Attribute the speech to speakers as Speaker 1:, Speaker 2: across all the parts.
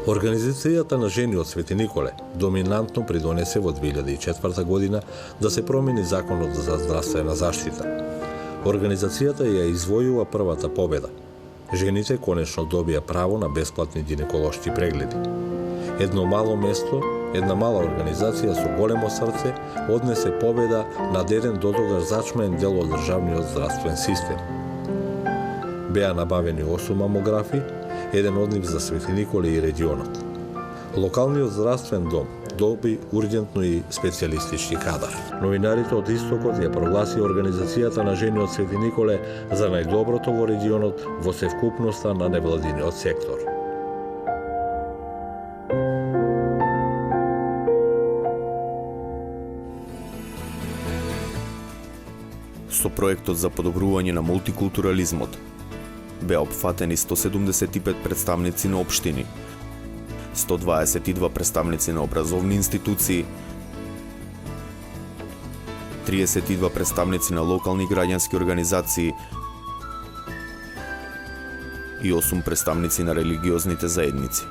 Speaker 1: Организацијата на жени од Свети Николе доминантно придонесе во 2004 година да се промени законот за здравствена заштита. Организацијата ја извојува првата победа. Жените конечно добија право на бесплатни гинеколошки прегледи. Едно мало место, една мала организација со големо срце однесе победа над еден додогаш зачмаен дел од државниот здравствен систем. Беа набавени 8 мамографи, еден од нив за Свети Николе и регионот. Локалниот здравствен дом доби ургентно и специјалистички кадар. Новинарите од Истокот ја прогласи Организацијата на жени од Свети Николе за најдоброто во регионот во севкупноста на невладиниот сектор.
Speaker 2: Со проектот за подобрување на мултикултурализмот беа опфатени 175 представници на општини, 122 представници на образовни институции, 32 представници на локални граѓански организации и 8 представници на религиозните заедници.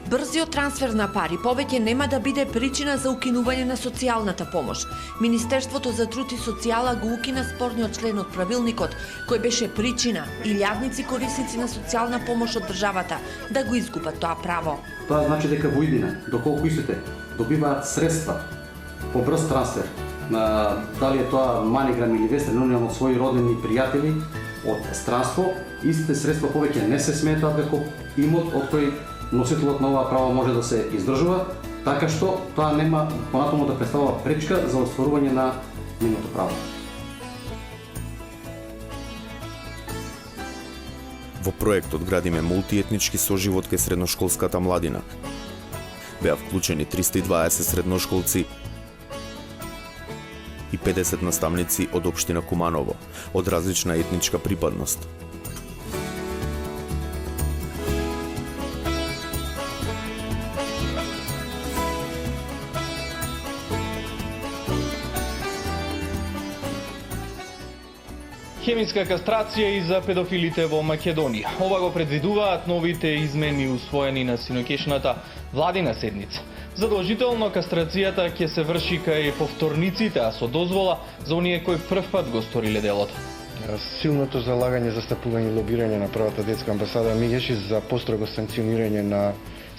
Speaker 3: Брзиот трансфер на пари повеќе нема да биде причина за укинување на социјалната помош. Министерството за труд и социјала го укина спорниот член од правилникот, кој беше причина илјадници корисници на социјална помош од државата да го изгубат тоа право.
Speaker 4: Тоа значи дека во иднина, доколку истите добиваат средства по брз трансфер, на дали е тоа маниграм или вестерн унион од своји роднини и пријатели од странство, истите средства повеќе не се сметаат како имот од кој носителот на оваа право може да се издржува, така што тоа нема понатаму да представува пречка за остварување на нивното право.
Speaker 2: Во проектот градиме мултиетнички соживот кај средношколската младина. Беа вклучени 320 средношколци и 50 наставници од општина Куманово, од различна етничка припадност.
Speaker 5: Хемиска кастрација и за педофилите во Македонија. Ова го предвидуваат новите измени усвоени на синокешната владина седница. Задолжително кастрацијата ќе се врши кај повторниците, а со дозвола за оние кои првпат го сториле делото.
Speaker 6: Силното залагање за стапување и лобирање на првата детска амбасада мигеше за построго санкционирање на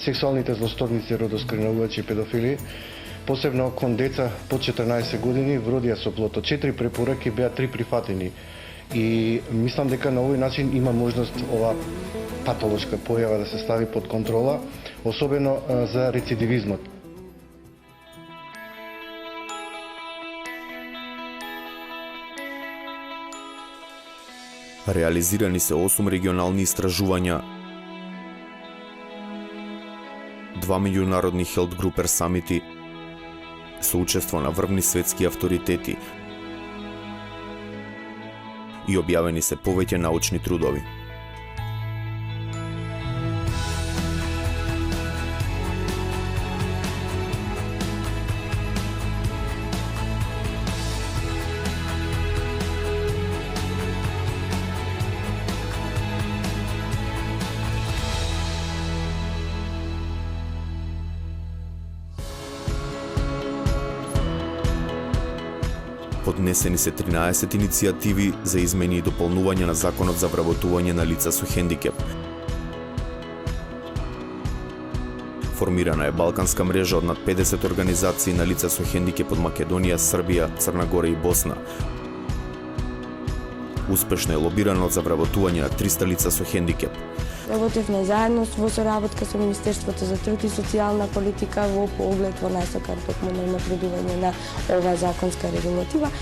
Speaker 6: сексуалните злосторници, родоскринувачи и педофили, посебно кон деца под 14 години, вродија со плод. 4 препораки беа 3 прифатени. И мислам дека на овој начин има можност ова патолошка појава да се стави под контрола, особено за рецидивизмот.
Speaker 2: Реализирани се 8 регионални истражувања, 2 меѓународни Health Grouper самити со учество на врвни светски авторитети и објавени се повеќе научни трудови. Поднесени се 13 иницијативи за измени и дополнување на Законот за вработување на лица со хендикеп. Формирана е балканска мрежа од над 50 организации на лица со хендикеп од Македонија, Србија, Црна Гора и Босна. Успешно е лобирано за вработување на 300 лица со хендикеп.
Speaker 7: Работевме заедно во соработка со Министерството за труд и социјална политика во поглед во насока токму на напредување на оваа законска регулатива.